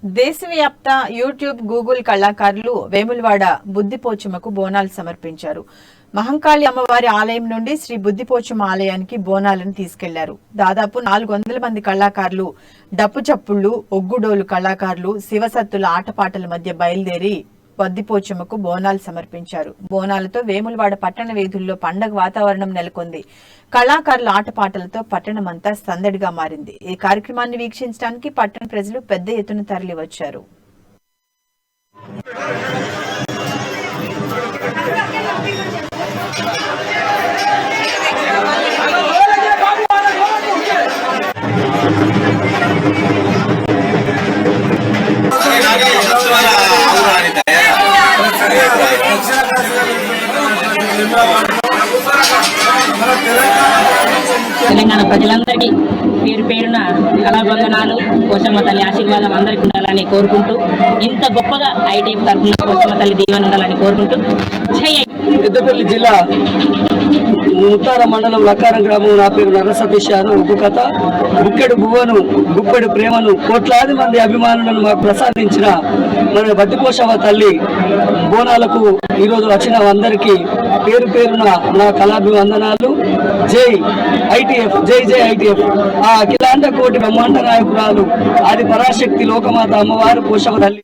దేశవ్యాప్త YouTube Google కళాకారులు వేములవాడ బుద్దిపోచమ్మకు బోనాలు సమర్పించారు. మహంకాళి అమ్మవారి ఆలయం నుండి శ్రీ బుద్దిపోచమ్మ ఆలయానికి బోనాలను తీసుకెళ్లారు. దాదాపు 400 మంది కళాకారులు డప్పు చప్పుళ్లు, ఒగ్గుడోలు కళాకారులు శివసత్తుల ఆటపాటల మధ్య బయలుదేరి బుద్దిపోచమ్మకు బోనాలు సమర్పించారు. బోనాలతో వేములవాడ పట్టణ వీధుల్లో పండగ వాతావరణం నెలకొంది. కళాకారుల ఆటపాటలతో పట్టణమంతా సందడిగా మారింది. ఈ కార్యక్రమాన్ని వీక్షించడానికి పట్టణ ప్రజలు పెద్ద ఎత్తున తరలివచ్చారు. తెలంగాణ ప్రజలందరికీ పేరు పేరున కళాబంధనాలు, పోచమ్మ తల్లి ఆశీర్వాదం అందరికీ ఉండాలని కోరుకుంటూ, ఇంత గొప్పగా ఐటీఎఫ్ తరఫున పోచమ్మ తల్లి దీవెన ఉండాలని కోరుకుంటూ పెద్దపల్లి జిల్లా ముత్తార మండలం లక్కారం గ్రామం. నా పేరు నర సతీష్ యాదవ్. ఒక కథ. బుక్కెడు బువ్వను గుప్పెడు ప్రేమను కోట్లాది మంది అభిమానులను మాకు ప్రసాదించిన మన బుద్దిపోచమ్మ తల్లి బోనాలకు ఈరోజు వచ్చిన అందరికీ పేరు పేరున నా కళాభివందనాలు. జై ఐటీఎఫ్, జై జై ఐటీఎఫ్. ఆ అఖిలాండ కోటి బ్రహ్మాండ నాయకురాలు ఆది పరాశక్తి లోకమాత అమ్మవారు పోషమ్మ తల్లి.